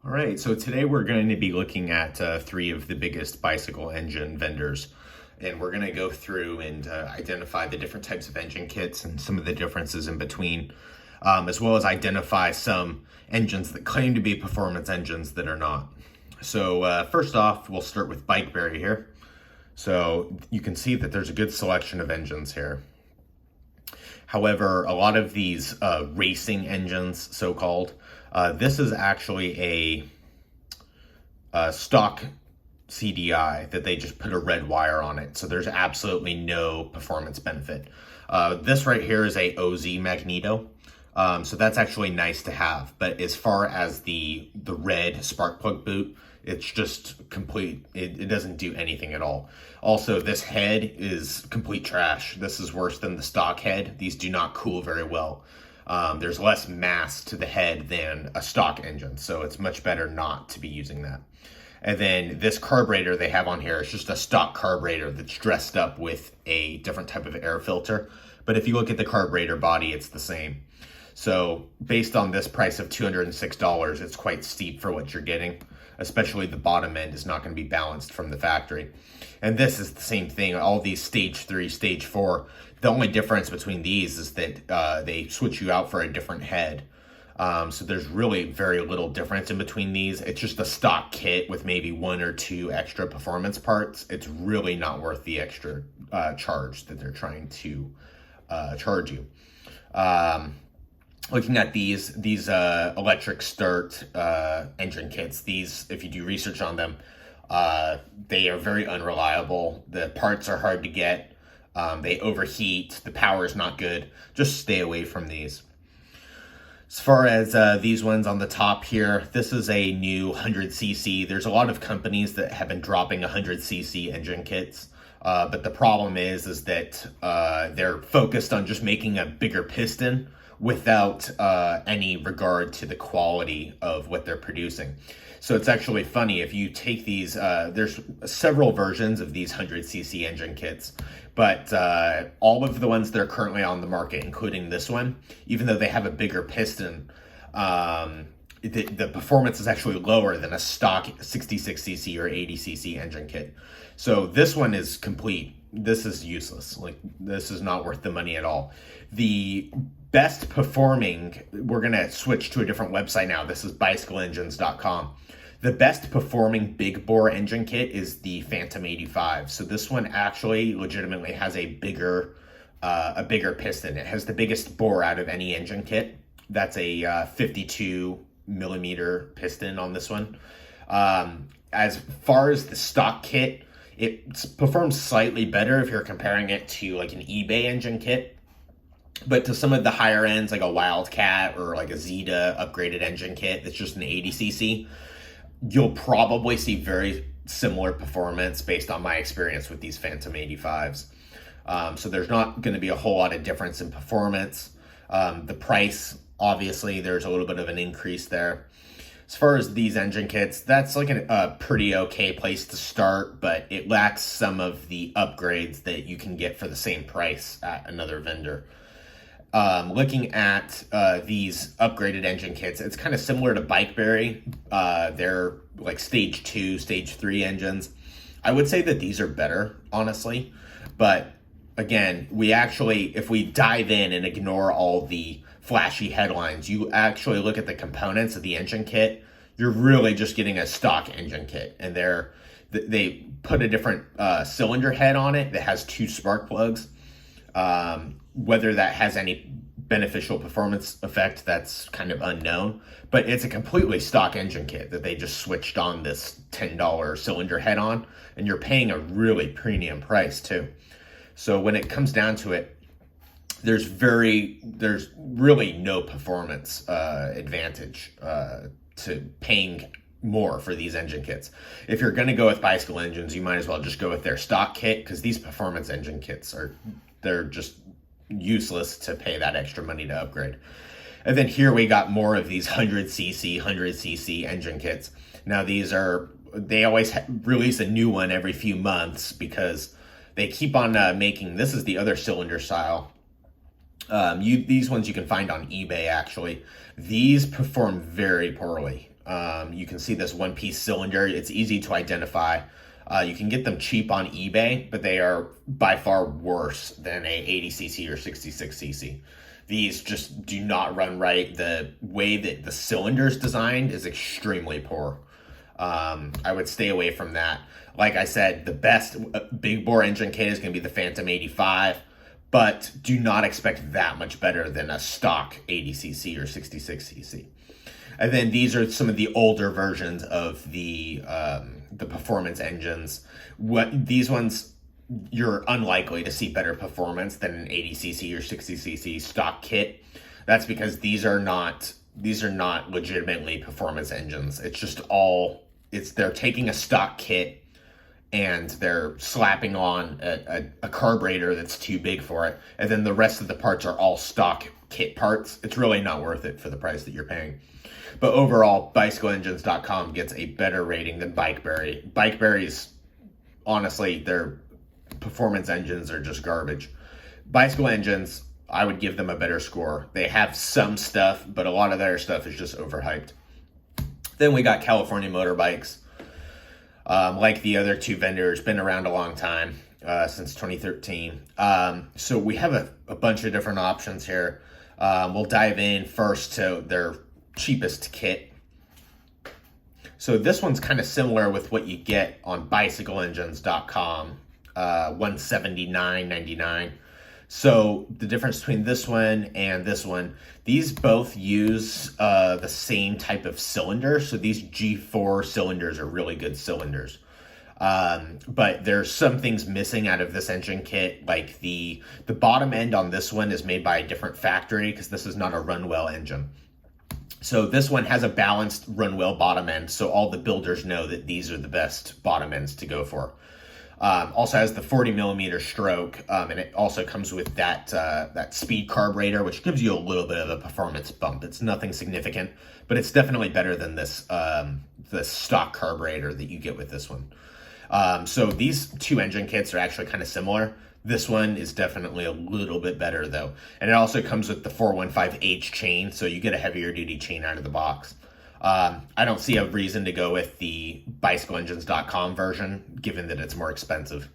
All right, so today we're going to be looking at three of the biggest bicycle engine vendors. And we're going to go through and identify the different types of engine kits and some of the differences in between, as well as identify some engines that claim to be performance engines that are not. So first off, we'll start with Bikeberry here. So you can see that there's a good selection of engines here. However, a lot of these racing engines, so-called, this is actually a stock CDI that they just put a red wire on it. So there's absolutely no performance benefit. This right here is a OZ Magneto. So that's actually nice to have. But as far as the red spark plug boot, it's just complete. It doesn't do anything at all. Also, this head is complete trash. This is worse than the stock head. These do not cool very well. There's less mass to the head than a stock engine, so it's much better not to be using that. And then this carburetor they have on here is just a stock carburetor that's dressed up with a different type of air filter. But if you look at the carburetor body, it's the same. So based on this price of $206, it's quite steep for what you're getting. Especially the bottom end is not going to be balanced from the factory. And this is the same thing. All these stage 3, stage 4, the only difference between these is that they switch you out for a different head. So there's really very little difference in between these. It's just a stock kit with maybe 1 or 2 extra performance parts. It's really not worth the extra charge that they're trying to charge you. Looking at these electric start engine kits, these, if you do research on them, they are very unreliable. The parts are hard to get. They overheat. The power is not good. Just stay away from these. As far as these ones on the top here, this is a new 100cc. There's a lot of companies that have been dropping 100cc engine kits. But the problem is that they're focused on just making a bigger piston without any regard to the quality of what they're producing. So it's actually funny, if you take these, there's several versions of these 100cc engine kits, but all of the ones that are currently on the market, including this one, even though they have a bigger piston, the performance is actually lower than a stock 66cc or 80cc engine kit. So this one is complete. This is useless. Like, this is not worth the money at all. The best performing, we're going to switch to a different website now. This is bicycleengines.com. The best performing big bore engine kit is the Phantom 85. So this one actually legitimately has a bigger piston. It has the biggest bore out of any engine kit. That's a 52 millimeter piston on this one. As far as the stock kit, it performs slightly better if you're comparing it to like an eBay engine kit. But to some of the higher ends, like a Wildcat or like a Zeta upgraded engine kit that's just an 80cc, you'll probably see very similar performance based on my experience with these Phantom 85s. So there's not going to be a whole lot of difference in performance. The price, obviously, there's a little bit of an increase there. As far as these engine kits, that's like a pretty okay place to start, but it lacks some of the upgrades that you can get for the same price at another vendor. Looking at these upgraded engine kits, it's kind of similar to Bikeberry. They're like stage 2, stage 3 engines. I would say that these are better, honestly. But again, if we dive in and ignore all the flashy headlines, you actually look at the components of the engine kit, you're really just getting a stock engine kit. And they put a different cylinder head on it that has 2 spark plugs. Whether that has any beneficial performance effect, that's kind of unknown. But it's a completely stock engine kit that they just switched on this $10 cylinder head on, and you're paying a really premium price too. So when it comes down to it, there's really no performance advantage to paying more for these engine kits. If you're going to go with Bicycle Engines, you might as well just go with their stock kit, because these performance engine kits they're just useless to pay that extra money to upgrade. And then here we got more of these 100cc engine kits. Now they always release a new one every few months because they keep on making, this is the other cylinder style. These ones you can find on eBay, actually. These perform very poorly. You can see this one-piece cylinder. It's easy to identify. You can get them cheap on eBay, but they are by far worse than a 80cc or 66cc. These just do not run right. The way that the cylinder is designed is extremely poor. I would stay away from that. Like I said, the best big bore engine kit is going to be the Phantom 85, but do not expect that much better than a stock 80cc or 66cc. And then these are some of the older versions of the performance engines. These ones, you're unlikely to see better performance than an 80cc or 60cc stock kit. That's because these are not legitimately performance engines. It's just they're taking a stock kit and they're slapping on a carburetor that's too big for it, and then the rest of the parts are all stock kit parts. It's really not worth it for the price that you're paying. But overall, bicycleengines.com gets a better rating than BikeBerry. BikeBerry's, honestly, their performance engines are just garbage. Bicycle Engines, I would give them a better score. They have some stuff, but a lot of their stuff is just overhyped. Then we got California Motorbikes. Like the other two vendors, been around a long time, since 2013. So we have a bunch of different options here. We'll dive in first to their cheapest kit. So this one's kind of similar with what you get on bicycleengines.com, $179.99. So the difference between this one and this one, these both use the same type of cylinder. So these G4 cylinders are really good cylinders. But there's some things missing out of this engine kit, like the bottom end on this one is made by a different factory because this is not a Runwell engine. So this one has a balanced Runwell bottom end, so all the builders know that these are the best bottom ends to go for. Also has the 40 millimeter stroke, and it also comes with that speed carburetor, which gives you a little bit of a performance bump. It's nothing significant, but it's definitely better than this the stock carburetor that you get with this one. So these two engine kits are actually kind of similar. This one is definitely a little bit better though. And it also comes with the 415H chain, so you get a heavier duty chain out of the box. I don't see a reason to go with the bicycleengines.com version, given that it's more expensive.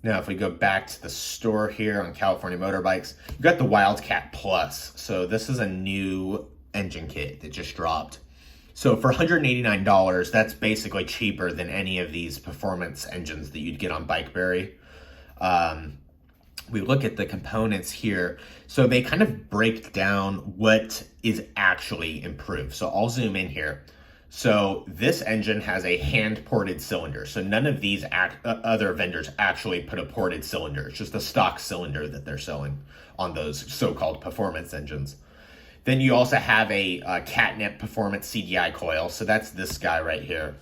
Now, if we go back to the store here on California Motorbikes, you've got the Wildcat Plus. So this is a new engine kit that just dropped. So for $189, that's basically cheaper than any of these performance engines that you'd get on BikeBerry. We look at the components here, so they kind of break down what is actually improved. So I'll zoom in here. So this engine has a hand-ported cylinder. So none of these other vendors actually put a ported cylinder. It's just a stock cylinder that they're selling on those so-called performance engines. Then you also have a catnip performance CDI coil. So that's this guy right here.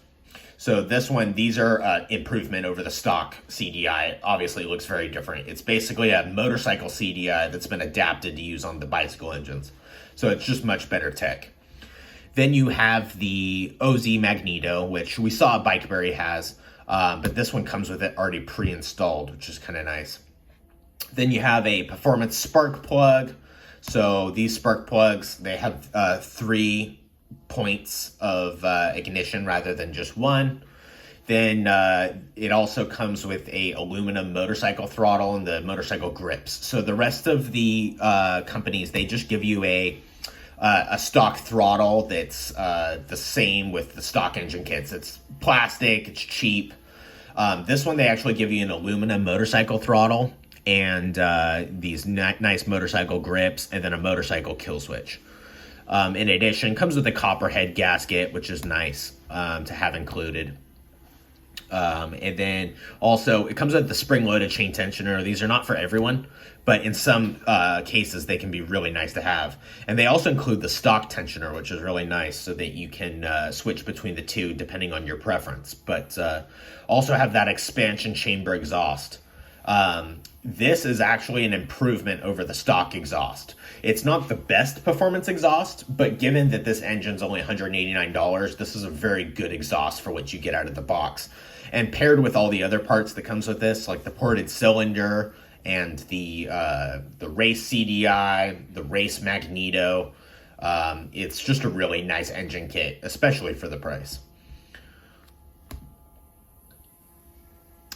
So this one, these are improvement over the stock CDI. It obviously looks very different. It's basically a motorcycle CDI that's been adapted to use on the bicycle engines. So it's just much better tech. Then you have the OZ Magneto, which we saw BikeBerry has, but this one comes with it already pre-installed, which is kind of nice. Then you have a performance spark plug. So these spark plugs, they have 3 points of ignition rather than just one. Then it also comes with a aluminum motorcycle throttle and the motorcycle grips. So the rest of the companies, they just give you a stock throttle that's the same with the stock engine kits. It's plastic, it's cheap. This one, they actually give you an aluminum motorcycle throttle and these nice motorcycle grips and then a motorcycle kill switch. In addition, comes with a copperhead gasket, which is nice to have included. And then also it comes with the spring-loaded chain tensioner. These are not for everyone, but in some cases they can be really nice to have. And they also include the stock tensioner, which is really nice so that you can switch between the two depending on your preference. But also have that expansion chamber exhaust. This is actually an improvement over the stock exhaust. It's not the best performance exhaust, but given that this engine's only $189, this is a very good exhaust for what you get out of the box. And paired with all the other parts that comes with this, like the ported cylinder and the race CDI, the race magneto, It's just a really nice engine kit, especially for the price.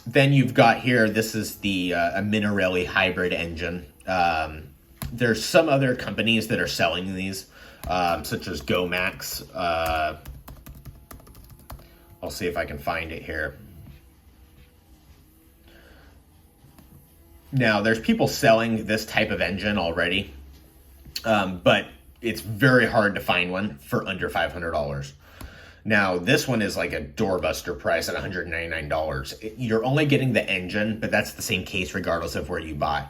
Then you've got here, this is the a Minarelli hybrid engine. There's some other companies that are selling these, such as Gomax. I'll see if I can find it here. Now, there's people selling this type of engine already, but it's very hard to find one for under $500. Now, this one is like a doorbuster price at $199. You're only getting the engine, but that's the same case regardless of where you buy.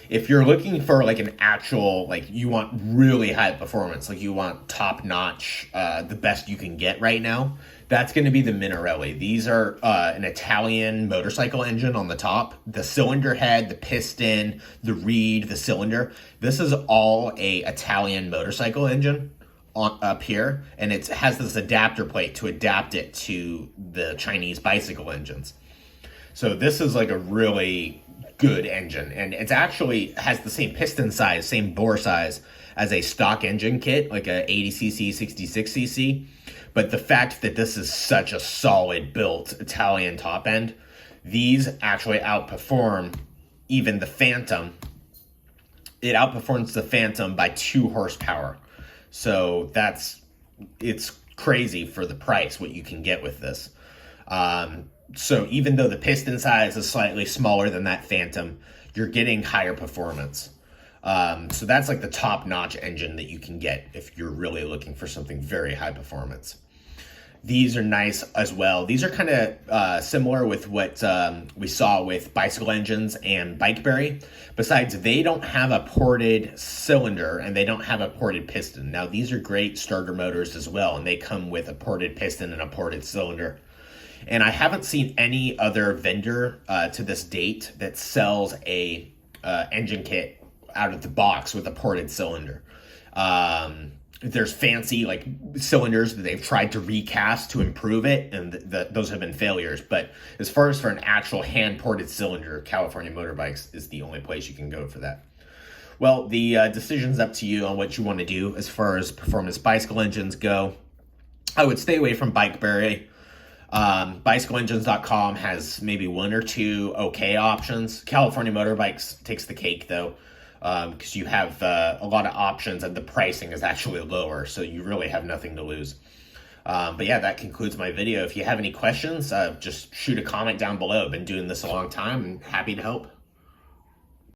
If you're looking for like an actual, like you want really high performance, like you want top notch, the best you can get right now, that's going to be the Minarelli. These are an Italian motorcycle engine on the top. The cylinder head, the piston, the reed, the cylinder. This is all a Italian motorcycle engine up here, and it has this adapter plate to adapt it to the Chinese bicycle engines. So this is like a really good engine, and it's actually has the same piston size, same bore size as a stock engine kit, like a 80cc, 66cc. But the fact that this is such a solid built Italian top end, these actually outperform even the Phantom. It outperforms the Phantom by 2 horsepower. So it's crazy for the price what you can get with this. So even though the piston size is slightly smaller than that Phantom, you're getting higher performance. So that's like the top-notch engine that you can get if you're really looking for something very high performance. These are nice as well. These are kind of similar with what we saw with bicycle engines and Bikeberry. Besides, they don't have a ported cylinder and they don't have a ported piston. Now, these are great starter motors as well, and they come with a ported piston and a ported cylinder. And I haven't seen any other vendor to this date that sells a engine kit out of the box with a ported cylinder. There's fancy like cylinders that they've tried to recast to improve it, and those have been failures. But as far as for an actual hand-ported cylinder, California Motorbikes is the only place you can go for that. Well, the decision's up to you on what you want to do as far as performance bicycle engines go. I would stay away from Bikeberry. BicycleEngines.com has maybe 1 or 2 okay options. California Motorbikes takes the cake, though, because you have a lot of options and the pricing is actually lower, so you really have nothing to lose. But yeah, that concludes my video. If you have any questions, just shoot a comment down below. I've been doing this a long time and happy to help.